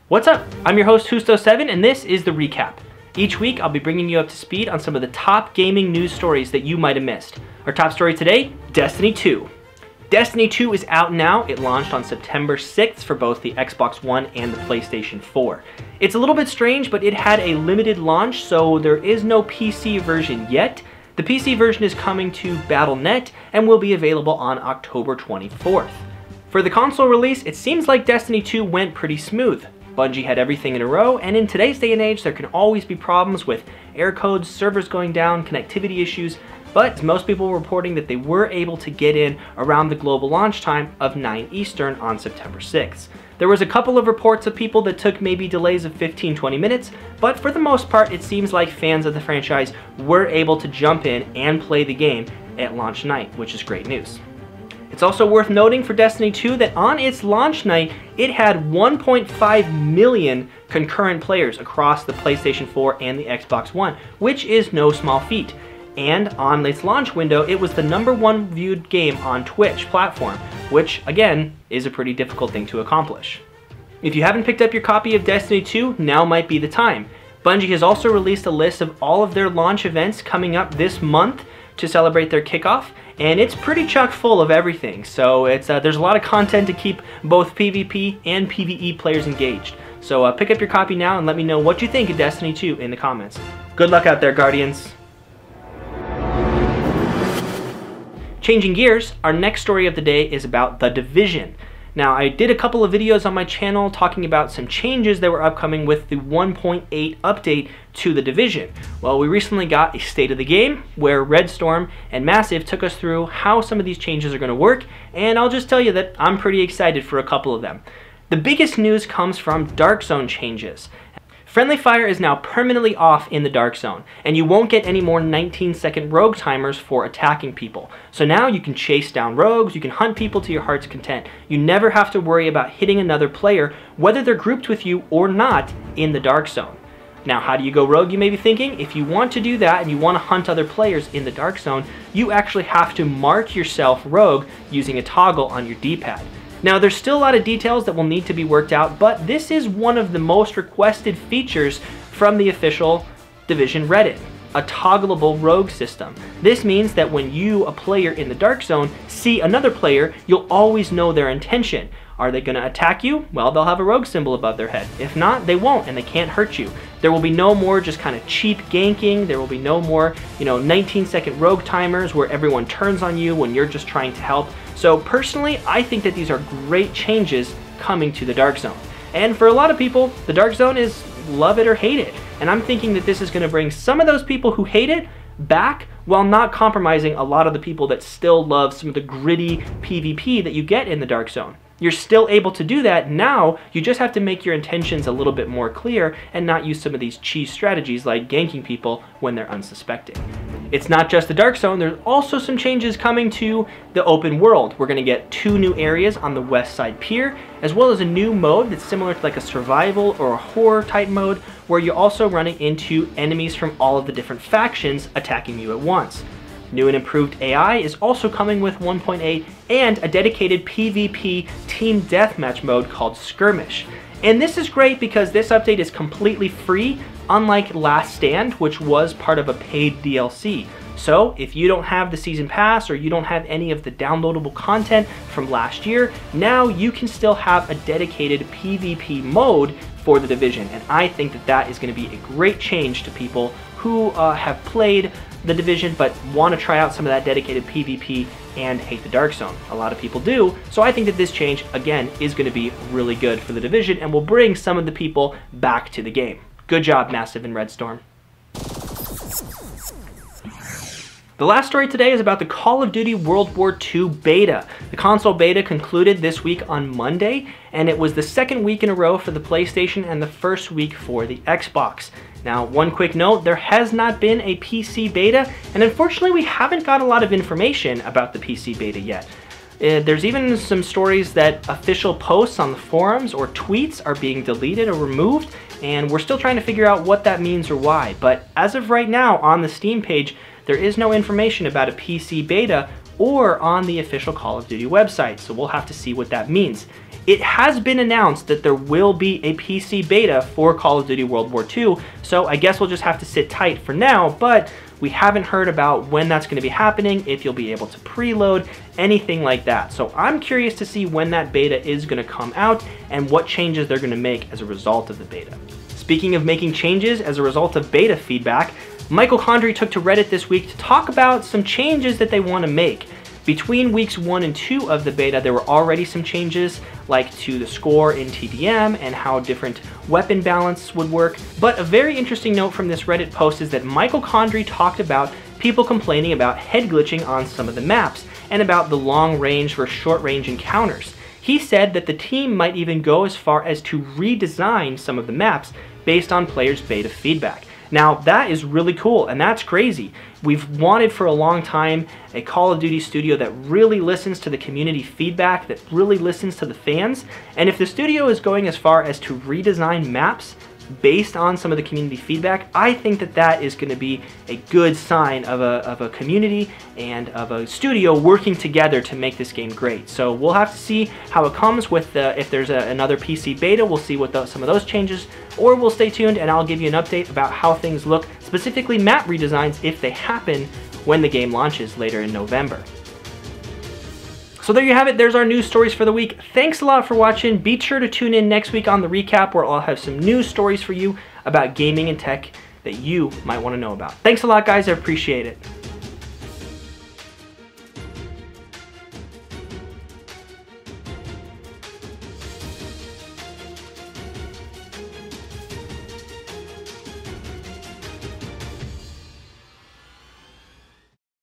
What's up? I'm your host Husto7 and this is the recap. Each week I'll be bringing you up to speed on some of the top gaming news stories that you might have missed. Our top story today, Destiny 2. Destiny 2 is out now. It launched on September 6th for both the Xbox One and the PlayStation 4. It's a little bit strange, but it had a limited launch, so there is no PC version yet. The PC version is coming to Battle.net and will be available on October 24th. For the console release, it seems like Destiny 2 went pretty smooth. Bungie had everything in a row, and in today's day and age, there can always be problems with error codes, servers going down, connectivity issues, but most people were reporting that they were able to get in around the global launch time of 9 Eastern on September 6th. There was a couple of reports of people that took maybe delays of 15-20 minutes, but for the most part, it seems like fans of the franchise were able to jump in and play the game at launch night, which is great news. It's also worth noting for Destiny 2 that on its launch night, it had 1.5 million concurrent players across the PlayStation 4 and the Xbox One, which is no small feat. And on its launch window, it was the #1 viewed game on Twitch platform, which again is a pretty difficult thing to accomplish. If you haven't picked up your copy of Destiny 2, now might be the time. Bungie has also released a list of all of their launch events coming up this month to celebrate their kickoff, and it's pretty chock full of everything. So there's a lot of content to keep both PvP and PvE players engaged. So pick up your copy now and let me know what you think of Destiny 2 in the comments. Good luck out there, Guardians. Changing gears, our next story of the day is about The Division. Now, I did a couple of videos on my channel talking about some changes that were upcoming with the 1.8 update to The Division. Well, we recently got a state of the game where Redstorm and Massive took us through how some of these changes are going to work, and I'll just tell you that I'm pretty excited for a couple of them. The biggest news comes from Dark Zone changes. Friendly fire is now permanently off in the Dark Zone, and you won't get any more 19-second rogue timers for attacking people. So now you can chase down rogues, you can hunt people to your heart's content. You never have to worry about hitting another player, whether they're grouped with you or not, in the Dark Zone. Now, how do you go rogue, you may be thinking? If you want to do that and you want to hunt other players in the Dark Zone, you actually have to mark yourself rogue using a toggle on your D-pad. Now, there's still a lot of details that will need to be worked out, but this is one of the most requested features from the official Division Reddit, a toggleable rogue system. This means that when you, a player in the Dark Zone, see another player, you'll always know their intention. Are they going to attack you? Well, they'll have a rogue symbol above their head. If not, they won't, and they can't hurt you. There will be no more just kind of cheap ganking. There will be no more, 19-second rogue timers where everyone turns on you when you're just trying to help. So personally, I think that these are great changes coming to the Dark Zone. And for a lot of people, the Dark Zone is love it or hate it. And I'm thinking that this is going to bring some of those people who hate it back while not compromising a lot of the people that still love some of the gritty PvP that you get in the Dark Zone. You're still able to do that now, you just have to make your intentions a little bit more clear and not use some of these cheese strategies like ganking people when they're unsuspecting. It's not just the Dark Zone, there's also some changes coming to the open world. We're going to get 2 new areas on the west side pier, as well as a new mode that's similar to like a survival or a horror type mode, where you're also running into enemies from all of the different factions attacking you at once. New and improved AI is also coming with 1.8 and a dedicated PvP team deathmatch mode called Skirmish. And this is great because this update is completely free, unlike Last Stand, which was part of a paid DLC. So if you don't have the season pass or you don't have any of the downloadable content from last year, now you can still have a dedicated PvP mode for the Division. And I think that that is going to be a great change to people who have played the Division but want to try out some of that dedicated PvP and hate the Dark Zone. A lot of people do, so I think that this change, again, is going to be really good for the Division and will bring some of the people back to the game. Good job, Massive and Redstorm. The last story today is about the Call of Duty World War II Beta. The console beta concluded this week on Monday, and it was the 2nd week in a row for the PlayStation and the 1st week for the Xbox. Now, one quick note, there has not been a PC beta, and unfortunately we haven't got a lot of information about the PC beta yet. There's even some stories that official posts on the forums or tweets are being deleted or removed, and we're still trying to figure out what that means or why. But as of right now, on the Steam page, there is no information about a PC beta or on the official Call of Duty website, so we'll have to see what that means. It has been announced that there will be a PC beta for Call of Duty World War II, so I guess we'll just have to sit tight for now, but we haven't heard about when that's going to be happening, if you'll be able to preload, anything like that. So I'm curious to see when that beta is going to come out and what changes they're going to make as a result of the beta. Speaking of making changes as a result of beta feedback, Michael Condrey took to Reddit this week to talk about some changes that they want to make. Between weeks 1 and 2 of the beta, there were already some changes, like to the score in TDM and how different weapon balance would work. But a very interesting note from this Reddit post is that Michael Condrey talked about people complaining about head glitching on some of the maps and about the long range versus short range encounters. He said that the team might even go as far as to redesign some of the maps based on players' beta feedback. Now that is really cool and that's crazy. We've wanted for a long time a Call of Duty studio that really listens to the community feedback, that really listens to the fans, and if the studio is going as far as to redesign maps based on some of the community feedback, I think that that is going to be a good sign of a community and of a studio working together to make this game great. So we'll have to see how it comes with if there's another PC beta. We'll see what some of those changes, or we'll stay tuned and I'll give you an update about how things look, specifically map redesigns if they happen when the game launches later in November. So there you have it, there's our news stories for the week. Thanks a lot for watching. Be sure to tune in next week on the recap where I'll have some news stories for you about gaming and tech that you might want to know about. Thanks a lot guys, I appreciate it.